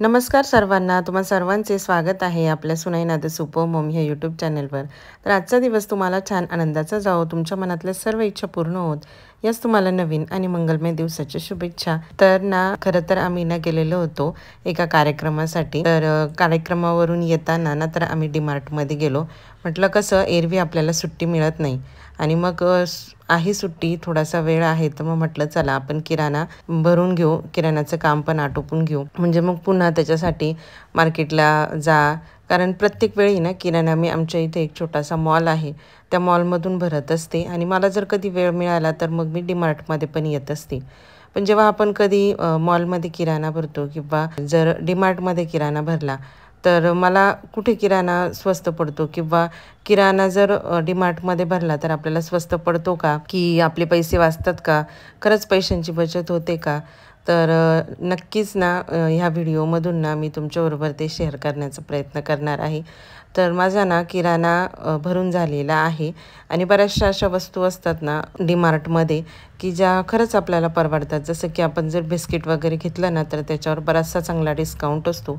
नमस्कार सर्वांना, तुम्हा सर्वांचे स्वागत आहे आपल्या सुनाई नाद सुपर मॉम ह्या यूट्यूब चॅनलवर। तर आजचा दिवस तुम्हाला छान आनंदाचा जावो, तुमच्या मनातल्या सर्व इच्छा पूर्ण होत याच तुम्हाला नवीन आणि मंगलमय दिवसाच्या शुभेच्छा। तर ना खरं तर आम्ही ना गेलेलो होतो एका कार्यक्रमासाठी। तर कार्यक्रमावरून येताना ना तर आम्ही डीमार्टमध्ये गेलो। म्हटलं कसं एरवी आपल्याला सुट्टी मिळत नाही आणि मग आहे सुट्टी, थोडासा वेळ आहे, तर मग म्हटलं चला आपण किराणा भरून घेऊ, किराणाचं काम पण आटोपून घेऊ, म्हणजे मग पुन्हा त्याच्यासाठी मार्केटला जा। कारण प्रत्येक वेळी ना किराणा मी आमच्या इथे एक छोटासा मॉल आहे त्या मॉलमधून भरत असते आणि मला जर कधी वेळ मिळाला तर मग मी डीमार्टमध्ये पण येत असते। पण जेव्हा आपण कधी मॉलमध्ये किराणा भरतो किंवा जर डीमार्टमध्ये किराणा भरला तर मला कुठे किराणा स्वस्त पडतो किंवा किराणा जर डीमार्टमध्ये भरला तर आपल्याला स्वस्त पडतो का, की आपले पैसे वाचतात का, खरंच पैशांची बचत होते का? तर नक्कीच ना ह्या व्हिडिओमधून ना मी तुमच्याबरोबर ते शेअर करण्याचा प्रयत्न करणार आहे। तर माझा ना किराणा भरून झालेला आहे आणि बऱ्याचशा अशा वस्तू असतात ना डीमार्टमध्ये की ज्या खरंच आपल्याला परवडतात। जसं की आपण जर बिस्किट वगैरे घेतलं ना तर त्याच्यावर बराचसा चांगला डिस्काउंट असतो।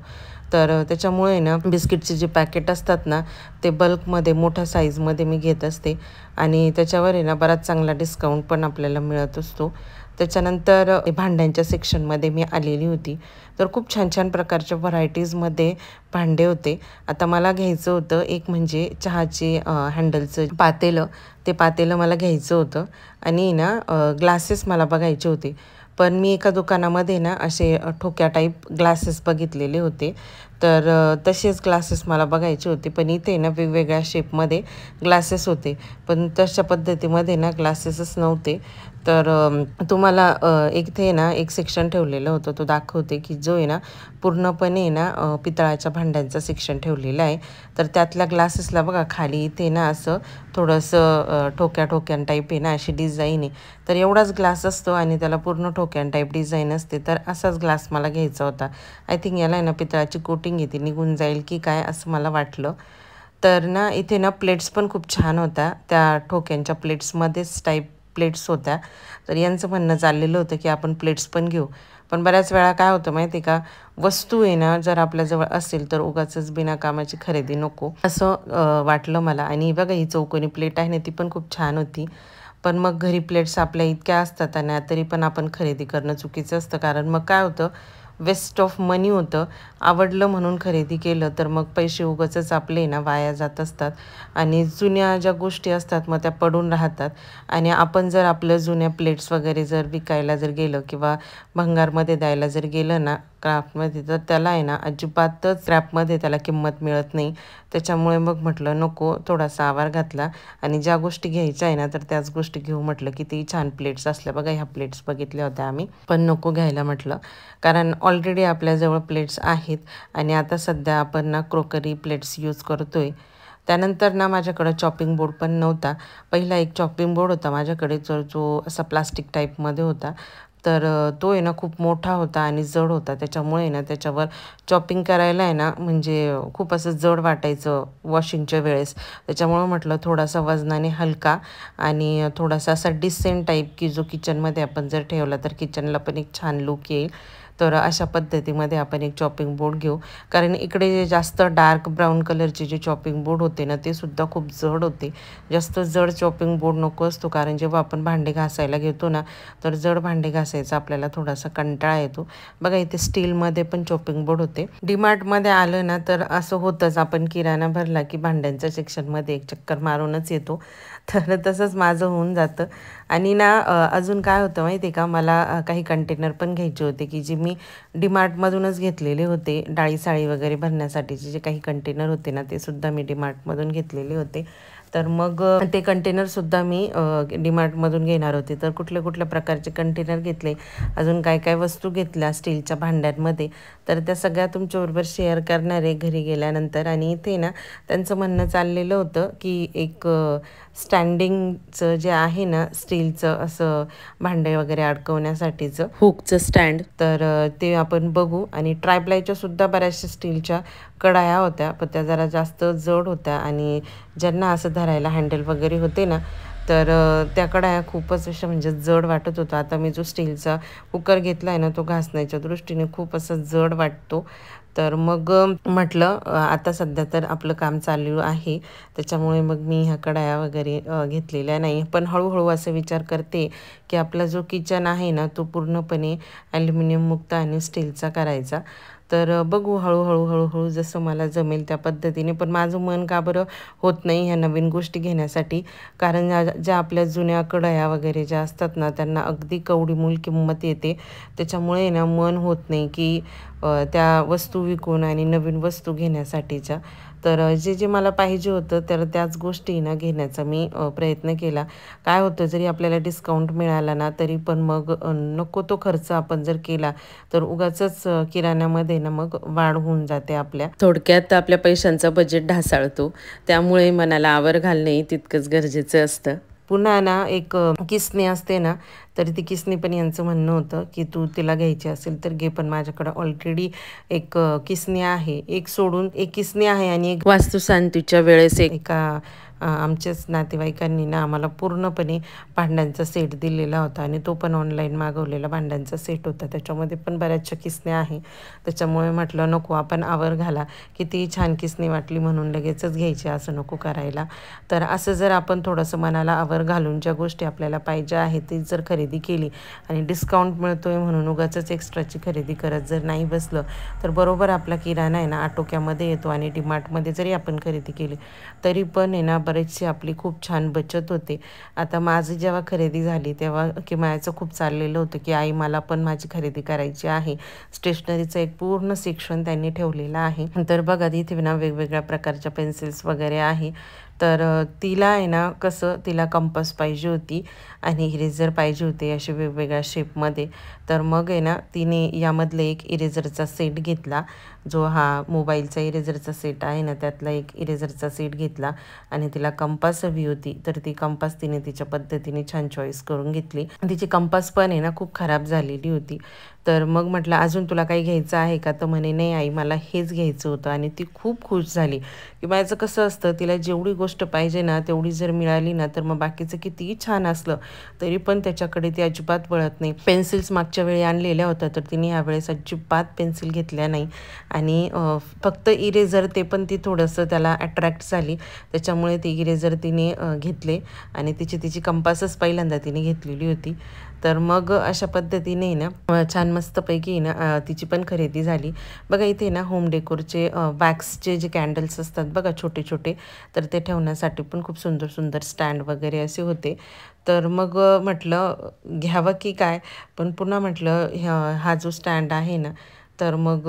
तर त्याच्यामुळे ना बिस्किटचे जे पॅकेट असतात ना ते बल्कमध्ये मोठ्या साईजमध्ये मी घेत असते आणि त्याच्यावर आहे ना बराच चांगला डिस्काउंट पण आपल्याला मिळत असतो। त्याच्यानंतर भांड्यांच्या सेक्शनमध्ये मी आलेली होती, तर खूप छान छान प्रकारच्या व्हरायटीजमध्ये भांडे होते। आता मला घ्यायचं होतं एक म्हणजे चहाचे हँडलचं पातेलं, ते पातेलं मला घ्यायचं होतं आणि ना ग्लासेस मला बघायचे होते। पण मी एका दुकानामध्ये ना असे ठोक्या टाईप ग्लासेस बघितलेले होते, तर तसेच ग्लासेस मला बघायचे होते। पण इथे ना वेगवेगळ्या शेपमध्ये ग्लासेस होते, पण तशा पद्धतीमध्ये ना ग्लासेसच नव्हते। तर तुम्हाला इथे ना एक सेक्शन ठेवलेलं होतं, तो दाखवते की जो आहे ना पूर्णपणे ना पितळाच्या भांड्यांचा सेक्शन ठेवलेला आहे। तर त्यातल्या ग्लासेसला बघा खाली इथे ना असं थोडंसं ठोक्या ठोक्यां टाईप आहे ना अशी डिझाईन आहे। तर एवढाच ग्लास असतो आणि त्याला पूर्ण ठोक्यां टाईप डिझाईन असते, तर असाच ग्लास मला घ्यायचा होता। आय थिंक याला आहे ना पितळाची कोटिंग येते, निघून जाईल की काय असं मला वाटलं। तर ना इथे ना प्लेट्स पण खूप छान होत्या, त्या ठोक्यांच्या प्लेट्समध्येच टाईप प्लेट्स होत्या। तर यांचं म्हणणं चाललेलं होतं की आपण प्लेट्स पण घेऊ, पण बऱ्याच वेळा काय होतं माहिती आहे का, वस्तू आहे ना जर आपल्याजवळ असेल तर उगाचच बिनाकामाची खरेदी नको असं वाटलं मला। आणि बघा ही चौकोनी प्लेट आहे ना ती पण खूप छान होती, पण मग घरी प्लेट्स आपल्या इतक्या असतात आणि तरी पण आपण खरेदी करणं चुकीचं असतं, कारण मग काय होतं वेस्ट ऑफ मनी होतं। आवडलं म्हणून खरेदी केलं तर मग पैसे उगाचच आपले ना वाया जात असतात आणि जुन्या ज्या गोष्टी असतात मग त्या पडून राहतात। आणि आपण जर आपलं जुन्या प्लेट्स वगैरे जर विकायला जर गेलं किंवा भंगारमध्ये द्यायला जर गेलं ना क्राफ्टमध्ये, तर त्याला आहे ना अजिबातच स्क्रॅपमध्ये त्याला किंमत मिळत नाही। त्याच्यामुळे मग म्हटलं नको, थोडासा आवार घातला आणि ज्या गोष्टी घ्यायच्या आहे ना तर त्याच गोष्टी घेऊ म्हटलं। किती छान प्लेट्स असल्या बघा, ह्या प्लेट्स बघितल्या होत्या आम्ही, पण नको घ्यायला म्हटलं, कारण ऑलरेडी आपल्याजवळ प्लेट्स आहेत आणि आता सध्या आपण ना क्रोकरी प्लेट्स यूज करतोय। त्यानंतर ना माझ्याकडं चॉपिंग बोर्ड पण नव्हता। पहिला एक चॉपिंग बोर्ड होता माझ्याकडे, जो असा प्लास्टिक टाईपमध्ये होता, तर तो आहे ना खूप मोठा होता आणि जड होता, त्याच्यामुळे ना त्याच्यावर चॉपिंग करायला आहे ना म्हणजे खूप असं जड वाटायचं वॉशिंगच्या वेळेस। त्याच्यामुळे म्हटलं थोडासा वजनाने हलका आणि थोडासा असा डिसेंट टाईप की जो किचनमध्ये आपण जर ठेवला तर किचनला पण एक छान लुक येईल, तर अशा पद्धतीमध्ये आपण एक चॉपिंग बोर्ड घेऊ। कारण इकडे जे जास्त डार्क ब्राऊन कलरचे जे चॉपिंग बोर्ड होते ना ते सुद्धा खूप जड होते। जास्त जड चॉपिंग बोर्ड नको असतो, कारण जेव्हा आपण भांडे घासायला घेतो ना तर जड भांडे घासायचा आपल्याला थोडासा कंटाळा येतो। बघा इथे स्टीलमध्ये पण चॉपिंग बोर्ड होते। डीमार्टमध्ये आलं ना तर असं होतंच, आपण किराणा भरला की भांड्यांच्या सेक्शनमध्ये एक चक्कर मारूनच येतो, तर तसंच माझं होऊन जातं। आणि ना अजून काय होतं माहिती आहे का, मला काही कंटेनर पण घ्यायचे होते की जे मी डीमार्टमधूनच घेतलेले होते। डाळी साळी वगैरे भरण्यासाठीचे जे काही कंटेनर होते ना ते सुद्धा मी डीमार्टमधून घेतलेले होते। तर मग ते कंटेनरसुद्धा मी डीमार्टमधून घेणार होते। तर कुठल्या कुठल्या प्रकारचे कंटेनर घेतले, अजून काय काय वस्तू घेतल्या स्टीलच्या भांड्यांमध्ये, तर त्या सगळ्या तुमच्याबरोबर शेअर करणार आहे घरी गेल्यानंतर। आणि इथे ना त्यांचं म्हणणं चाललेलं होतं की एक स्टँडिंगचं जे आहे ना स्टीलचं असं भांडे वगैरे अडकवण्यासाठीचं हुकचं स्टँड, तर ते आपण बघू। आणि ट्रायप्लायच्या सुद्धा बऱ्याचशा स्टीलच्या कढाया होत्या, पण त्या जरा जास्त जड होत्या आणि ज्यांना असं धरायला हँडल वगैरे होते ना तर त्या कढया खूपच अशा म्हणजे जड वाटत होतं. आता मी जो स्टीलचा कुकर घेतला आहे ना, तो घासण्याच्या दृष्टीने खूप असा जड वाटतो. तर मग म्हटलं आता सध्या तर आपलं काम चालू आहे, त्याच्यामुळे मग मी ह्या कढया वगैरे घेतलेल्या नाही. पण हळूहळू असा विचार करते की आपला जो किचन आहे ना, तो पूर्णपणे ॲल्युमिनियम मुक्त आणि स्टीलचा करायचा. तर बघू हळूहळू हळूहळू जसं मला जमेल त्या पद्धतीने. पण माझं मन का बरं होत नाही ह्या नवीन गोष्टी घेण्यासाठी, कारण ज्या आपल्या जुन्या कढया वगैरे ज्या असतात ना, त्यांना अगदी कवडीमोल किंमत येते. त्याच्यामुळे ना मन होत नाही की त्या वस्तू विकून आणि नवीन वस्तू घेण्यासाठीच्या. तर जे मला पाहिजे होतं तर त्याच गोष्टी ना घेण्याचा मी प्रयत्न केला. काय होतं, जरी आपल्याला डिस्काउंट मिळाला ना, तरी पण मग नको तो खर्च आपण जर केला तर उगाचच किराण्यामध्ये ना मग वाढ होऊन जाते आपल्या. थोडक्यात आपल्या पैशांचा बजेट ढासाळतो. त्यामुळे मनाला आवर घालणे तितकंच गरजेचं असतं. पुन्हा ना एक किसणी असते ना, तर ती किसणी पण यांचं म्हणणं होतं की तू तिला घ्यायची असेल तर घे, पण माझ्याकडं ऑलरेडी एक किसणी आहे. एक सोडून एक किसणी आहे आणि एक वास्तुशांतीच्या वेळेस एका आमच्याच नातेवाईकांनी ना आम्हाला पूर्णपणे भांड्यांचा सेट दिलेला होता आणि तो पण ऑनलाईन मागवलेला भांड्यांचा सेट होता. त्याच्यामध्ये पण बऱ्याचशा किसण्या आहे. त्याच्यामुळे म्हटलं नको, आपण आवर घाला, किती छान किसणी वाटली म्हणून लगेचच घ्यायची असं नको करायला. तर असं जर आपण थोडंसं मनाला आवर घालून ज्या गोष्टी आपल्याला पाहिजे आहे ती जर खरेदी केली आणि डिस्काउंट मिळतोय म्हणून उगाचच एक्स्ट्राची खरेदी करत जर नाही बसलं, तर बरोबर आपला किराणा आहे ना आटोक्यामध्ये येतो. आणि डीमार्टमध्ये जरी आपण खरेदी केली तरी पण आहे ना बरेचशी आपली खूप छान बचत होते. आता माझी जेव्हा खरेदी झाली तेव्हा किमयाचं खूप चाललेलं होतं की आई मला पण माझी खरेदी करायची आहे. स्टेशनरीचं एक पूर्ण सेक्शन त्यांनी ठेवलेलं आहे. तर बघा इथे ना वेगवेगळ्या प्रकारच्या पेन्सिल्स वगैरे आहे. तर तिला आहे ना कसं, तिला कंपास पाहिजे होती आणि इरेझर पाहिजे होते असे वेगवेगळ्या शेपमध्ये. तर मग आहे ना तिने यामधले एक इरेझरचा सेट घेतला, जो हा मोबाईलचा इरेझरचा सेट आहे ना त्यातला एक इरेझरचा सेट घेतला. आणि तिला कंपास हवी होती, तर ती कंपास तिने तिच्या पद्धतीने छान चॉईस करून घेतली. तिची कंपास पण आहे ना खूप खराब झालेली होती. तर मग म्हटलं अजून तुला काही घ्यायचं आहे का, तर म्हणे नाही आई मला हेच घ्यायचं होतं. आणि ती खूप खुश झाली की माझं कसं असतं, तिला जेवढी गोष्ट पाहिजे ना तेवढी जर मिळाली ना तर मग बाकीचं कितीही छान असलं तरी पण त्याच्याकडे ती अजिबात वळत नाही. पेन्सिल्स मागच्या वेळी आणलेल्या होत्या, तर तिने यावेळेस अजिबात पेन्सिल घेतल्या नाही. आणि फक्त इरेझर, ते पण ती थोडंसं त्याला अट्रॅक्ट झाली, त्याच्यामुळे ते इरेझर तिने घेतले. आणि तिची कंपासच पहिल्यांदा तिने घेतलेली होती. तर मग अशा पद्धतीने ना छान मस्तपैकी ना तिची पण खरेदी झाली. बघा इथे ना होम डेकोरचे वॅक्सचे जे कॅन्डल्स असतात बघा छोटे छोटे, तर ते ठेवण्यासाठी पण खूप सुंदर सुंदर स्टँड वगैरे असे होते. तर मग म्हटलं घ्यावं की काय, पण पुन्हा म्हटलं हा जो स्टँड आहे ना, तर मग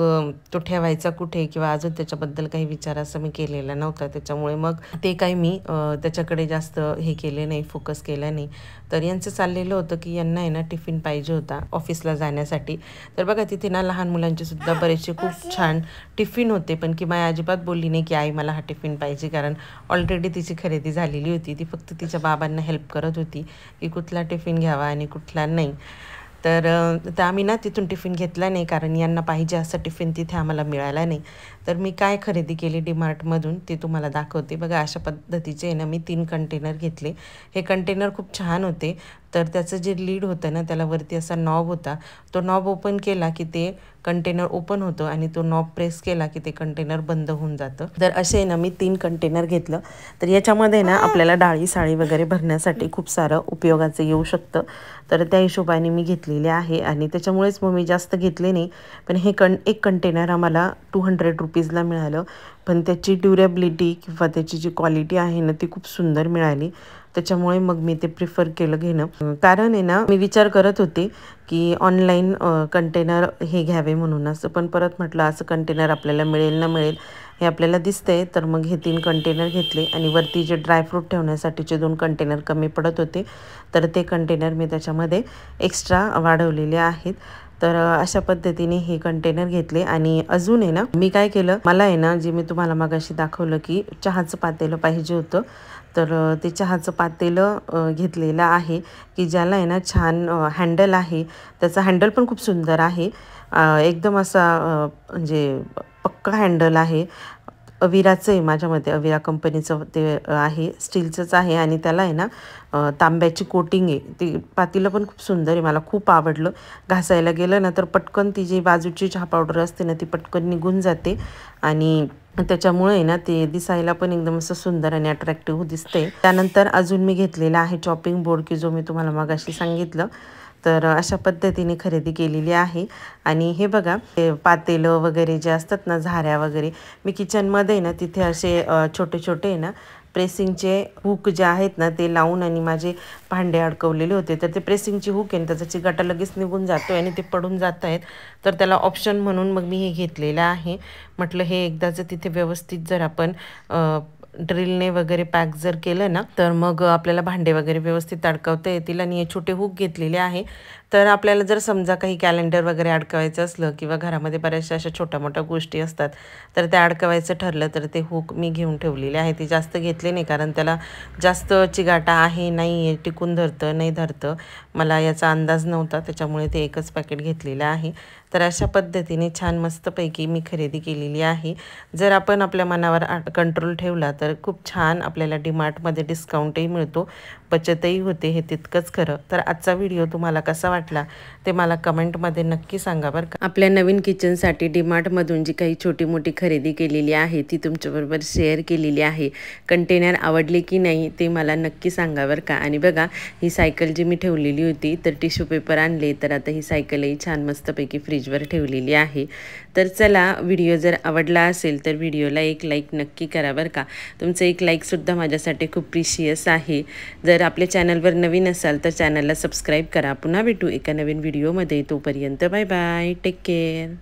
तो ठेवायचा कुठे किंवा अजून त्याच्याबद्दल काही विचार असं मी केलेला नव्हता. त्याच्यामुळे मग ते काही मी त्याच्याकडे जास्त हे केले नाही, फोकस केला नाही. तर यांचं चाललेलं होतं की यांना आहे ना टिफिन पाहिजे होता ऑफिसला जाण्यासाठी. तर बघा तिथे ना लहान मुलांचे सुद्धा बरेचसे खूप छान टिफिन होते. पण की माय अजिबात बोलली नाही की आई मला हा टिफिन पाहिजे, कारण ऑलरेडी तिची खरेदी झालेली होती. ती फक्त तिच्या बाबांना हेल्प करत होती की कुठला टिफिन घ्यावा आणि कुठला नाही. तर आम्ही ना तिथून टिफिन घेतला नाही, कारण यांना पाहिजे असा टिफिन तिथे आम्हाला मिळाला नाही. तर मी काय खरेदी केली डीमार्टमधून ते तुम्हाला दाखवते. बघा अशा पद्धतीचे ना मी 3 कंटेनर घेतले. हे कंटेनर खूप छान होते. तर त्याचं जे लीड होतं ना त्याला वरती असा नॉब होता. तो नॉब ओपन केला की ते कंटेनर ओपन होतं आणि तो नॉब प्रेस केला की ते कंटेनर बंद होऊन जातं. तर असे ना मी 3 कंटेनर घेतलं. तर याच्यामध्ये ना आपल्याला डाळी साळी वगैरे भरण्यासाठी खूप सारं उपयोगाचं येऊ शकतं. तर त्या हिशोबाने मी घेतलेले आहे आणि त्याच्यामुळेच मग मी जास्त घेतले नाही. पण हे एक कंटेनर आम्हाला 200 रुपीजला मिळालं. पण त्याची ड्युरेबिलिटी किंवा त्याची जी क्वालिटी आहे ना ती खूप सुंदर मिळाली. त्याच्यामुळे मग मी ते प्रिफर केलं घेणं. कारण आहे ना मी विचार करत होते की ऑनलाईन कंटेनर हे घ्यावे म्हणून असं, पण परत म्हटलं असं कंटेनर आपल्याला मिळेल ना मिळेल हे आपल्याला दिसतंय. तर मग हे 3 कंटेनर घेतले आणि वरती जे ड्रायफ्रूट ठेवण्यासाठीचे 2 कंटेनर कमी पडत होते, तर ते कंटेनर मी त्याच्यामध्ये एक्स्ट्रा वाढवलेले आहेत. तर अशा पद्धतीने हे कंटेनर घेतले. आणि अजून आहे ना मी काय केलं, मला आहे ना जे मी तुम्हाला मगाशी दाखवलं की चहाचं पातेलं पाहिजे होतं, तर ते चहाचं पातेलं घेतलेलं आहे की ज्याला आहे ना छान हँडल आहे. त्याचा हँडल पण खूप सुंदर आहे, एकदम असा म्हणजे पक्का हँडल आहे. अविराचं आहे माझ्या मते, अविरा कंपनीचं ते आहे, स्टीलचंच आहे आणि त्याला आहे ना तांब्याची कोटिंग आहे. ती पातेलं पण खूप सुंदर आहे, मला खूप आवडलं. घासायला गेलं ना तर पटकन ती जी बाजूची चहा पावडर असते ना ती पटकन निघून जाते आणि त्याच्यामुळे ना ते दिसायला पण एकदम असं सुंदर आणि अट्रॅक्टिव्ह दिसते. त्यानंतर अजून मी घेतलेला आहे चॉपिंग बोर्ड, की जो मी तुम्हाला मगाशी सांगितलं. तर अशा पद्धतीने खरेदी केलेली आहे. आणि हे बघा, हे पातेलं वगैरे जे असतात ना, झाऱ्या वगैरे, मी किचनमध्ये ना तिथे असे छोटे छोटे आहे ना प्रेसिंगचे हुक जे आहेत ना ते लावून आणि माझे भांडे अडकवलेले होते. तर ते प्रेसिंगची हुक आहे, त्याचा चिगाटा लगेच निघून जातो आणि ते पडून जात आहेत. तर त्याला ऑप्शन म्हणून मग मी हे घेतलेलं आहे. म्हटलं हे एकदाचं तिथे व्यवस्थित जर आपण ड्रिलने वगैरे पॅक जर केलं ना तर मग आपल्याला भांडे वगैरे व्यवस्थित अडकवता येतील. आणि हे छोटे हुक घेतलेले आहे. तर आपल्याला जर समजा काही कॅलेंडर वगैरे अडकवायचं असलं किंवा घरामध्ये बऱ्याचशा अशा छोट्या मोठ्या गोष्टी असतात तर त्या अडकवायचं ठरलं तर ते हुक मी घेऊन ठेवलेले आहे. ते जास्त घेतले नाही कारण त्याला जास्त चिगाटा आहे नाही आहे, टिकून धरतं नाही धरतं मला याचा अंदाज नव्हता, त्याच्यामुळे ते एकच पॅकेट घेतलेलं आहे. तर अशा पद्धतीने छान मस्तपैकी मी खरेदी केलेली आहे. जर आपण आपल्या मनावर कंट्रोल ठेवला तर खूप छान आपल्याला डीमार्टमध्ये डिस्काउंटही मिळतो, बचतही होते, हे तितकंच खरं. तर आजचा व्हिडिओ तुम्हाला कसा वाटला ते मला कमेंटमध्ये नक्की सांगा बरं का. आपल्या नवीन किचनसाठी डीमार्टमधून जी काही छोटी मोठी खरेदी केलेली आहे ती तुमच्याबरोबर शेअर केलेली आहे. कंटेनर आवडले की नाही ते मला नक्की सांगा बरं का. आणि बघा, ही सायकल जी मी ठेवलेली होती तर टिश्यू पेपर आणले, तर आता ही सायकलही छान मस्तपैकी फ्रीजवर ठेवलेली आहे. तर चला, व्हिडिओ जर आवडला असेल तर व्हिडिओला एक लाईक नक्की करा बरं का. तुमचं एक लाईकसुद्धा माझ्यासाठी खूप प्रिशियस आहे. जर आपल्या चॅनलवर नवीन असाल तर चॅनलला सबस्क्राईब करा. पुन्हा भेटू एका नवीन व्हिडिओमध्ये. तोपर्यंत बाय बाय, टेक केअर.